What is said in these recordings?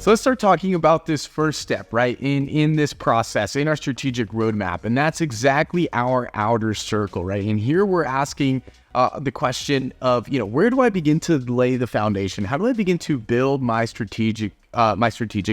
So let's start talking about this first step, right? In this process, in our strategic roadmap. And that's exactly our outer circle, right? And here we're asking the question of, where do I begin to lay the foundation? How do I begin to build my strategic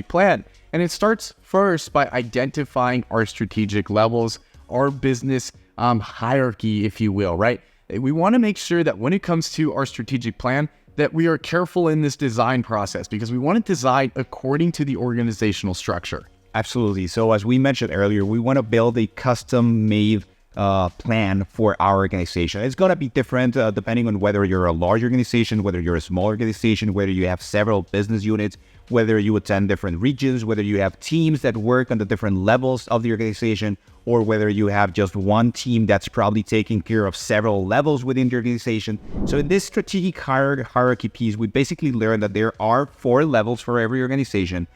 plan? And it starts first by identifying our strategic levels, our business hierarchy, if you will, right? We want to make sure that when it comes to our strategic plan, that we are careful in this design process because we want to design according to the organizational structure. Absolutely. So as we mentioned earlier, we want to build a custom-made plan for our organization. It's going to be different depending on whether you're a large organization, whether you're a small organization, whether you have several business units, whether you attend different regions, whether you have teams that work on the different levels of the organization, or whether you have just one team that's probably taking care of several levels within the organization. So in this strategic hierarchy piece, we basically learned that there are 4 levels for every organization.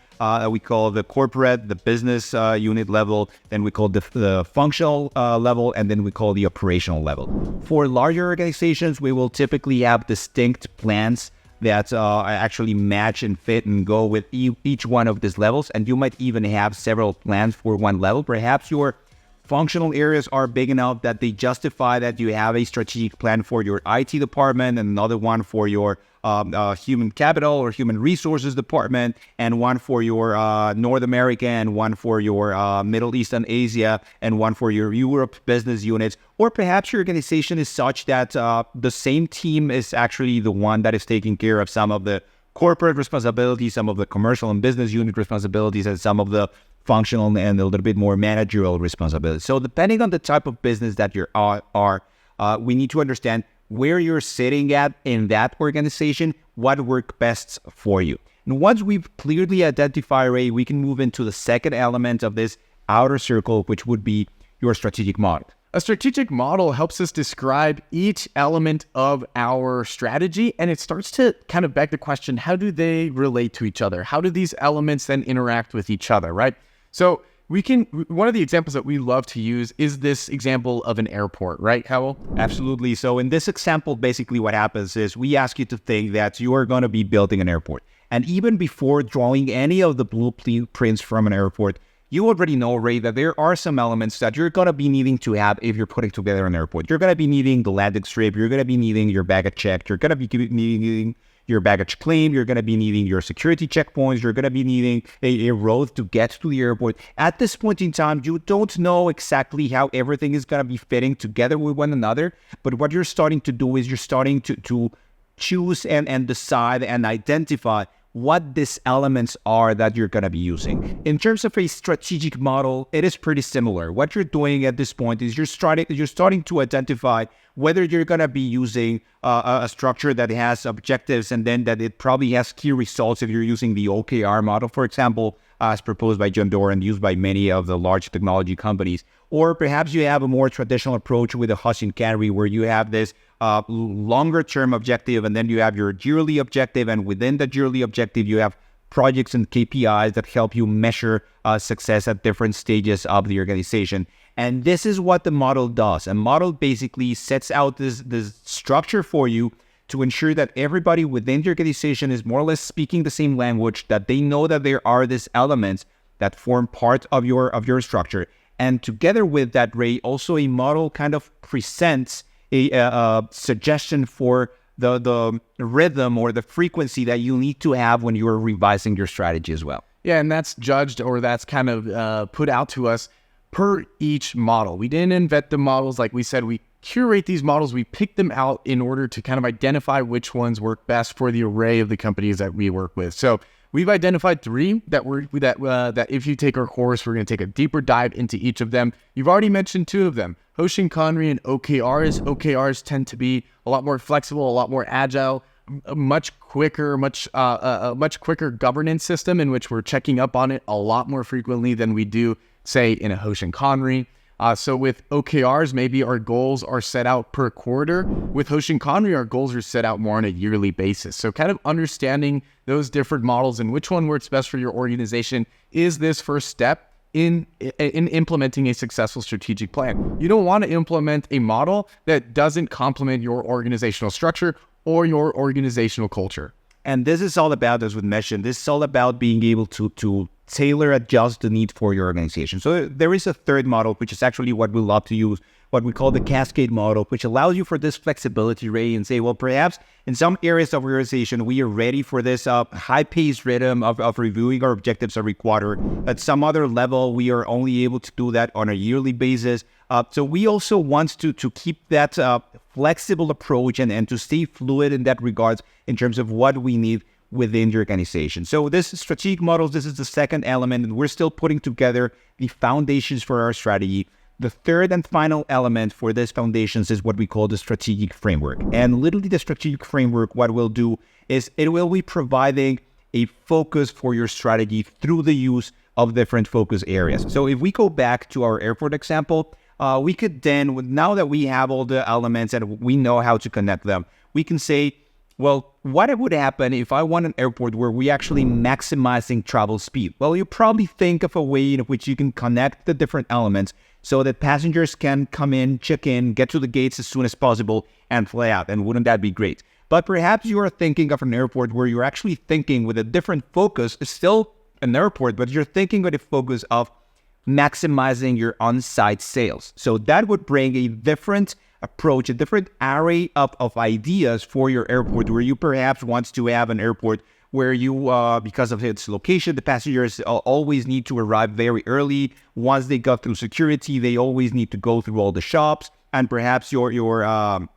We call the corporate, the business unit level, then we call the functional level, and then we call the operational level. For larger organizations, we will typically have distinct plans that actually match and fit and go with each one of these levels. And you might even have several plans for one level. Perhaps your functional areas are big enough that they justify that you have a strategic plan for your IT department and another one for your human capital or human resources department, and one for your North America, and one for your Middle East and Asia, and one for your Europe business units. Or perhaps your organization is such that the same team is actually the one that is taking care of some of the corporate responsibilities, some of the commercial and business unit responsibilities, and some of the functional and a little bit more managerial responsibilities. So depending on the type of business that you are, we need to understand where you're sitting at in that organization, what works best for you. And once we've clearly identified, Ray, we can move into the second element of this outer circle, which would be your strategic model. A strategic model helps us describe each element of our strategy, and it starts to kind of beg the question, how do they relate to each other? How do these elements then interact with each other, right? So one of the examples that we love to use is this example of an airport, right, Howell? Absolutely. So in this example, basically what happens is we ask you to think that you are going to be building an airport. And even before drawing any of the blueprints from an airport, you already know, Ray, that there are some elements that you're going to be needing to have if you're putting together an airport. You're going to be needing the landing strip. You're going to be needing your baggage check. You're going to be needing your baggage claim. You're going to be needing your security checkpoints. You're going to be needing a road to get to the airport. At this point in time, you don't know exactly how everything is going to be fitting together with one another. But what you're starting to do is you're starting to choose and decide and identify what these elements are that you're going to be using. In terms of a strategic model, it is pretty similar. What you're doing at this point is you're starting to identify whether you're going to be using a structure that has objectives and then that it probably has key results if you're using the OKR model, for example, as proposed by John Doerr and used by many of the large technology companies. Or perhaps you have a more traditional approach with a Hoshin Kanri where you have this longer term objective and then you have your yearly objective, and within the yearly objective you have projects and KPIs that help you measure success at different stages of the organization. And this is what the model does. A model basically sets out this structure for you to ensure that everybody within the organization is more or less speaking the same language, that they know that there are these elements that form part of your structure. And together with that, Ray, also a model kind of presents a suggestion for the rhythm or the frequency that you need to have when you're revising your strategy as well. Yeah, and that's judged, or that's kind of put out to us per each model. We didn't invent the models. Like we said, we curate these models. We pick them out in order to kind of identify which ones work best for the array of the companies that we work with. So we've identified 3 that if you take our course, we're going to take a deeper dive into each of them. You've already mentioned 2 of them, Hoshin Kanri and OKRs. OKRs tend to be a lot more flexible, a lot more agile, a much quicker governance system in which we're checking up on it a lot more frequently than we do, say, in a Hoshin Kanri. So with OKRs, maybe our goals are set out per quarter. With Hoshin Kanri, our goals are set out more on a yearly basis. So kind of understanding those different models and which one works best for your organization is this first step in implementing a successful strategic plan. You don't want to implement a model that doesn't complement your organizational structure or your organizational culture. And this is all about, as we mentioned, this is all about being able to tailor, adjust the need for your organization. So there is a third model, which is actually what we love to use, what we call the cascade model, which allows you for this flexibility, Ray, and say, well, perhaps in some areas of your organization, we are ready for this high-paced rhythm of reviewing our objectives every quarter. At some other level, we are only able to do that on a yearly basis. So we also want to keep that flexible approach and to stay fluid in that regards in terms of what we need within your organization. So this strategic models, this is the second element, and we're still putting together the foundations for our strategy. The third and final element for this foundations is what we call the strategic framework. And literally the strategic framework, what we'll do is it will be providing a focus for your strategy through the use of different focus areas. So if we go back to our airport example, we could then, now that we have all the elements and we know how to connect them, we can say, well, what would happen if I want an airport where we actually maximizing travel speed? Well, you probably think of a way in which you can connect the different elements so that passengers can come in, check in, get to the gates as soon as possible, and fly out. And wouldn't that be great? But perhaps you are thinking of an airport where you're actually thinking with a different focus. It's still an airport, but you're thinking with a focus of maximizing your on-site sales. So that would bring a different approach, a different array of ideas for your airport, where you perhaps want to have an airport where you, because of its location, the passengers always need to arrive very early. Once they got through security, they always need to go through all the shops, and perhaps your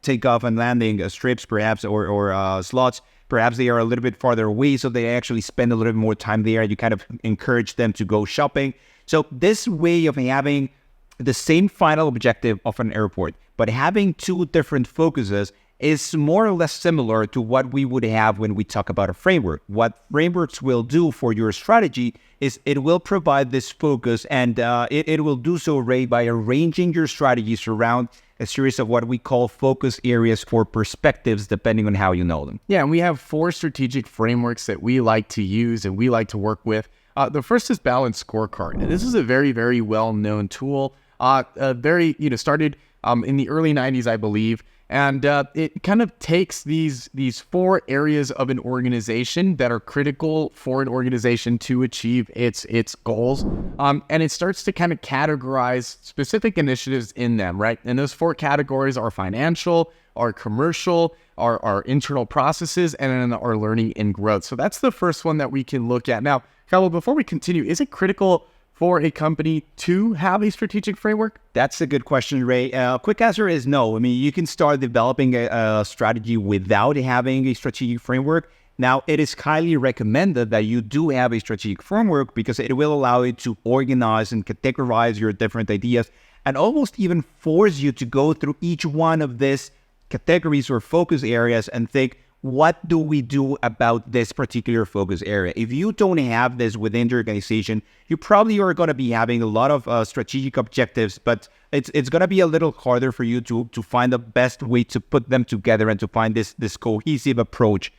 takeoff and landing strips, perhaps, or slots, perhaps they are a little bit farther away, so they actually spend a little bit more time there. You kind of encourage them to go shopping. So this way of having the same final objective of an airport, but having two different focuses is more or less similar to what we would have when we talk about a framework. What frameworks will do for your strategy is it will provide this focus, and it will do so, Ray, by arranging your strategies around a series of what we call focus areas for perspectives, depending on how you know them. Yeah, and we have 4 strategic frameworks that we like to use and we like to work with. The first is Balanced Scorecard, and this is a very, very well-known tool. Started in the early 90s, I believe, and it kind of takes these 4 areas of an organization that are critical for an organization to achieve its goals, and it starts to kind of categorize specific initiatives in them, right? And those 4 categories are financial, our commercial, our internal processes, and then our learning and growth. So that's the first one that we can look at. Now, Carlo, before we continue, is it critical for a company to have a strategic framework? That's a good question, Ray. Quick answer is no. I mean, you can start developing a strategy without having a strategic framework. Now, it is highly recommended that you do have a strategic framework because it will allow you to organize and categorize your different ideas and almost even force you to go through each one of these categories or focus areas and think, what do we do about this particular focus area? If you don't have this within your organization, you probably are going to be having a lot of strategic objectives, but it's going to be a little harder for you to find the best way to put them together and to find this cohesive approach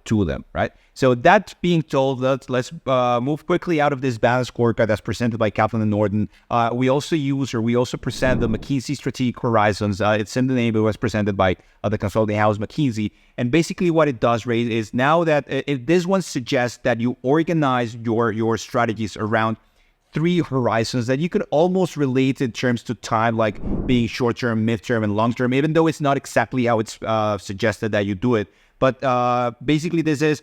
to them, right? So that being told, let's move quickly out of this balanced scorecard that's presented by Kaplan and Norton. We also present the McKinsey Strategic Horizons. It's in the name. It was presented by the consulting house McKinsey. And basically what it does, Ray, is now that this one suggests that you organize your strategies around 3 horizons that you could almost relate in terms to time, like being short-term, mid-term, and long-term, even though it's not exactly how it's suggested that you do it. But basically this is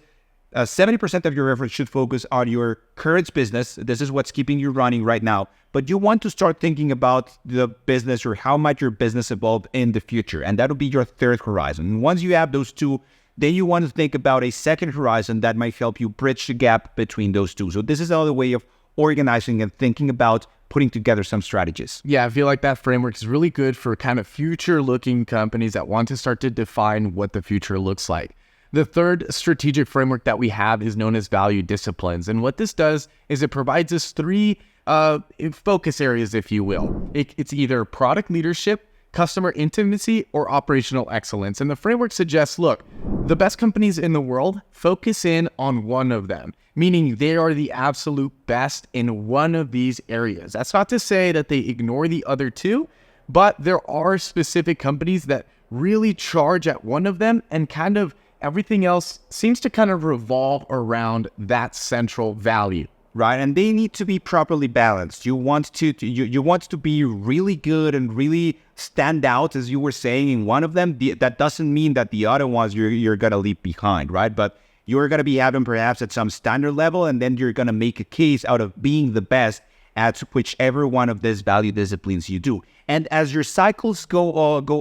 70% of your effort should focus on your current business. This is what's keeping you running right now. But you want to start thinking about the business or how might your business evolve in the future. And that'll be your third horizon. And once you have those 2, then you want to think about a second horizon that might help you bridge the gap between those 2. So this is another way of organizing and thinking about putting together some strategies. Yeah, I feel like that framework is really good for kind of future-looking companies that want to start to define what the future looks like. The third strategic framework that we have is known as value disciplines. And what this does is it provides us 3 focus areas, if you will. It's either product leadership, customer intimacy, or operational excellence. And the framework suggests, look, the best companies in the world focus in on one of them, meaning they are the absolute best in one of these areas. That's not to say that they ignore the other 2, but there are specific companies that really charge at one of them and kind of everything else seems to kind of revolve around that central value. Right, and they need to be properly balanced. You want you want to be really good and really stand out, as you were saying, in one of them. That doesn't mean that the other ones you're gonna leave behind, right? But you're gonna be having perhaps at some standard level, and then you're gonna make a case out of being the best at whichever one of these value disciplines you do. And as your cycles go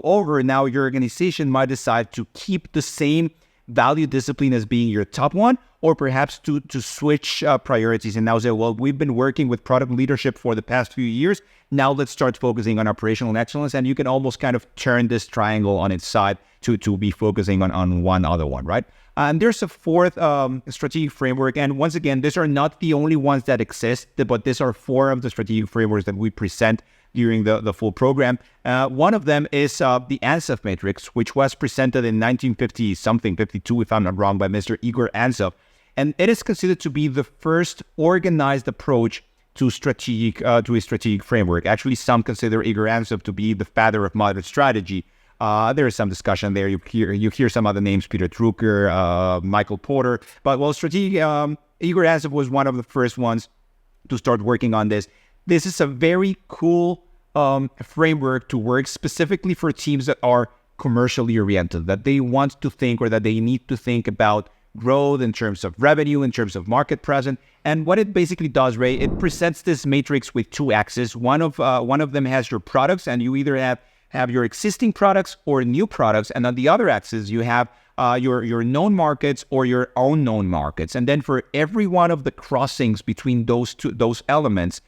over, now your organization might decide to keep the same value discipline as being your top one, or perhaps to switch priorities and now say, well, we've been working with product leadership for the past few years. Now let's start focusing on operational excellence. And you can almost kind of turn this triangle on its side to be focusing on one other one, right? And there's a fourth strategic framework. And once again, these are not the only ones that exist, but these are four of the strategic frameworks that we present during the full program. One of them is the Ansoff matrix, which was presented in 1950-something, 52, if I'm not wrong, by Mr. Igor Ansoff. And it is considered to be the first organized approach to a strategic framework. Actually, some consider Igor Ansoff to be the father of modern strategy. There is some discussion there. You hear some other names, Peter Drucker, Michael Porter. But well, Igor Ansoff was one of the first ones to start working on this. This is a very cool framework to work specifically for teams that are commercially oriented, that they want to think or that they need to think about growth in terms of revenue, in terms of market presence. And what it basically does, Ray, it presents this matrix with two axes. One of them has your products, and you either have your existing products or new products. And on the other axis, you have your known markets or your unknown markets. And then for every one of the crossings between those elements,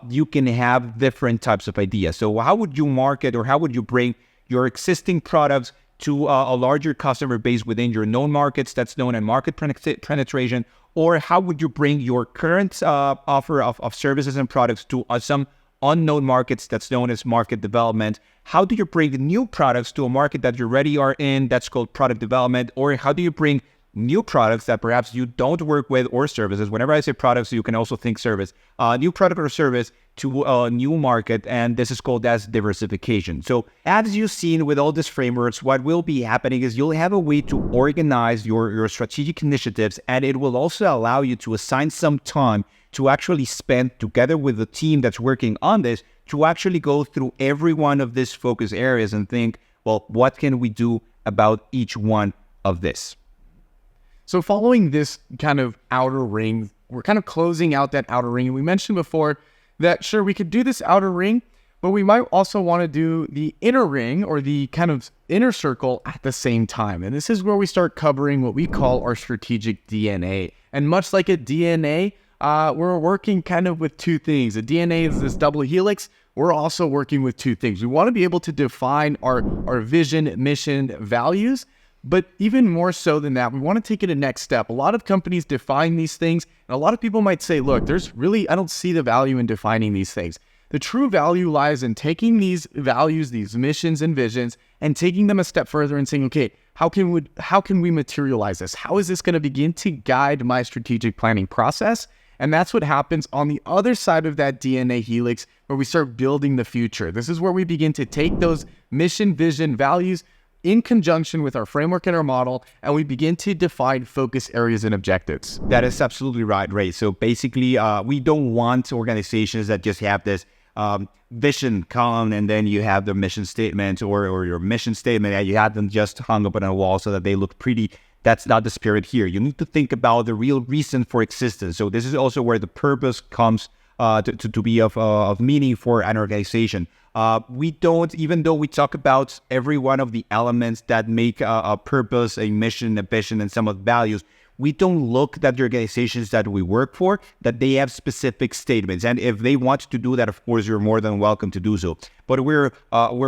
you can have different types of ideas. So how would you market, or how would you bring your existing products to a larger customer base within your known markets, that's known as market penetration? Or how would you bring your current offer of services and products to some unknown markets, that's known as market development? How do you bring new products to a market that you already are in, that's called product development? Or how do you bring new products that perhaps you don't work with, or services? Whenever I say products, you can also think service. New product or service to a new market, and this is called as diversification. So as you've seen with all these frameworks, what will be happening is you'll have a way to organize your strategic initiatives, and it will also allow you to assign some time to actually spend together with the team that's working on this, to actually go through every one of these focus areas and think, well, what can we do about each one of this? So following this kind of outer ring, we're kind of closing out that outer ring. And we mentioned before that, sure, we could do this outer ring, but we might also want to do the inner ring, or the kind of inner circle, at the same time. And this is where we start covering what we call our strategic DNA. And much like a DNA, we're working kind of with two things. A DNA is this double helix. We're also working with two things. We want to be able to define our vision, mission, values. But even more so than that, we want to take it a next step. A lot of companies define these things, and a lot of people might say, look, I don't see the value in defining these things. The true value lies in taking these values, these missions and visions, and taking them a step further and saying, okay, how can we materialize this? How is this going to begin to guide my strategic planning process? And that's what happens on the other side of that DNA helix, where we start building the future. This is where we begin to take those mission, vision, values in conjunction with our framework and our model, and we begin to define focus areas and objectives. That is absolutely right, Ray. So basically, we don't want organizations that just have this vision column, and then you have the mission statement or your mission statement, and you have them just hung up on a wall so that they look pretty. That's not the spirit here. You need to think about the real reason for existence. So this is also where the purpose comes to be of meaning for an organization. We don't, even though we talk about every one of the elements that make a purpose, a mission, a vision, and some of the values, we don't look at the organizations that we work for, that they have specific statements. And if they want to do that, of course, you're more than welcome to do so. But we're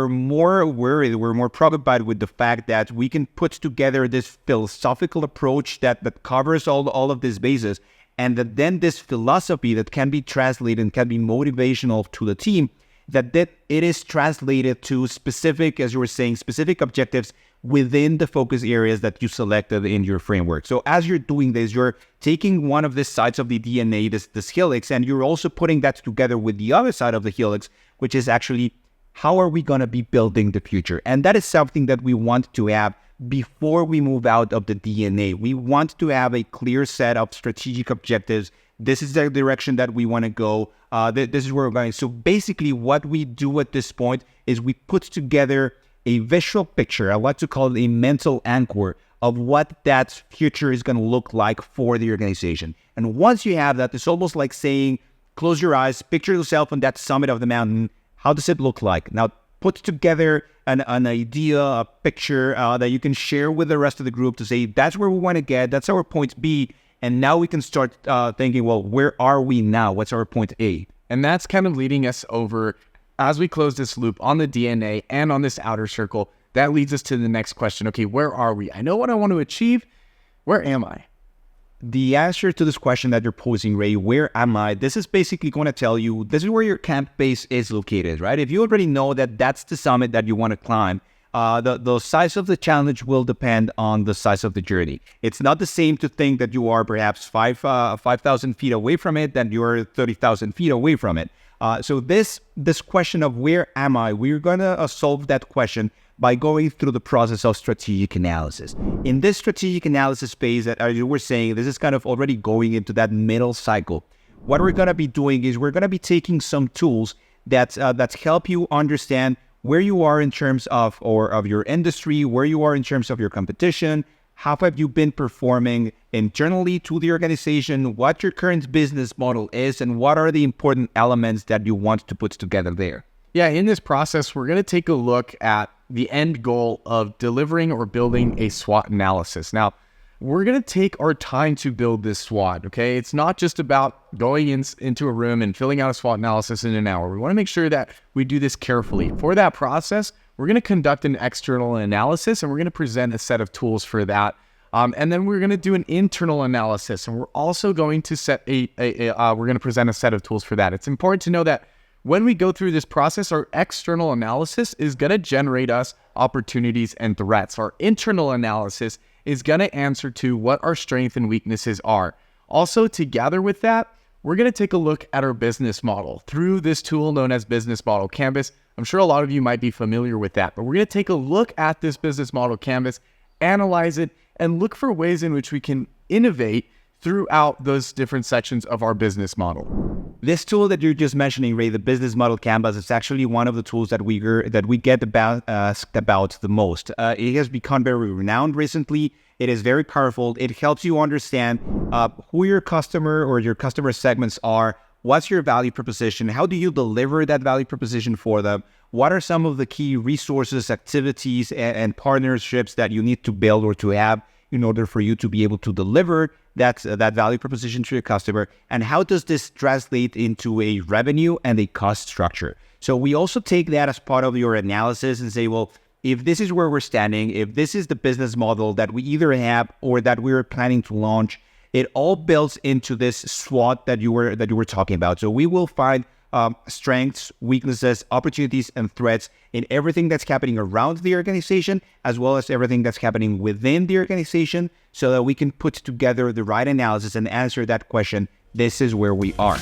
more worried, we're more preoccupied with the fact that we can put together this philosophical approach that covers all of these bases, and that then this philosophy that can be translated and can be motivational to the team, that it is translated to specific, as you were saying, specific objectives within the focus areas that you selected in your framework. So as you're doing this, you're taking one of the sides of the DNA, this helix, and you're also putting that together with the other side of the helix, which is actually, how are we going to be building the future? And that is something that we want to have before we move out of the DNA. We want to have a clear set of strategic objectives. This is the direction that we want to go. This is where we're going. So basically what we do at this point is we put together a visual picture. I like to call it a mental anchor of what that future is going to look like for the organization. And once you have that, it's almost like saying, close your eyes, picture yourself on that summit of the mountain. How does it look like? Now, put together an idea, a picture that you can share with the rest of the group to say, that's where we want to get, that's our point B. And now we can start thinking, well, where are we now? What's our point A? And that's kind of leading us over, as we close this loop on the DNA and on this outer circle, that leads us to the next question. Okay, where are we? I know what I want to achieve. Where am I? The answer to this question that you're posing, Ray, where am I? This is basically going to tell you, this is where your camp base is located, right? If you already know that that's the summit that you want to climb, the size of the challenge will depend on the size of the journey. It's not the same to think that you are perhaps 5,000 feet away from it than you are 30,000 feet away from it. So this question of where am I, we're going to solve that question by going through the process of strategic analysis. In this strategic analysis phase that, as you were saying, this is kind of already going into that middle cycle. What we're going to be doing is we're going to be taking some tools that help you understand where you are in terms of your industry, where you are in terms of your competition, how have you been performing internally to the organization, what your current business model is, and what are the important elements that you want to put together there. Yeah, in this process, we're going to take a look at the end goal of delivering or building a SWOT analysis. Now, we're going to take our time to build this SWOT, okay? It's not just about going into a room and filling out a SWOT analysis in an hour. We want to make sure that we do this carefully. For that process, we're going to conduct an external analysis, and we're going to present a set of tools for that. And then we're going to do an internal analysis, and we're also going to we're going to present a set of tools for that. It's important to know that when we go through this process, our external analysis is going to generate us opportunities and threats. Our internal analysis is going to answer to what our strengths and weaknesses are. Also, together with that, we're going to take a look at our business model through this tool known as Business Model Canvas. I'm sure a lot of you might be familiar with that, but we're going to take a look at this Business Model Canvas, analyze it, and look for ways in which we can innovate throughout those different sections of our business model. This tool that you're just mentioning, Ray, the Business Model Canvas, is actually one of the tools that we get asked about the most. It has become very renowned recently. It is very powerful. It helps you understand who your customer or your customer segments are, what's your value proposition, how do you deliver that value proposition for them, what are some of the key resources, activities, and partnerships that you need to build or to have in order for you to be able to deliver that value proposition to your customer, and how does this translate into a revenue and a cost structure. So we also take that as part of your analysis and say, well, if this is where we're standing, if this is the business model that we either have or that we're planning to launch, it all builds into this SWOT that you were talking about. So we will find strengths, weaknesses, opportunities, and threats in everything that's happening around the organization, as well as everything that's happening within the organization, so that we can put together the right analysis and answer that question, this is where we are.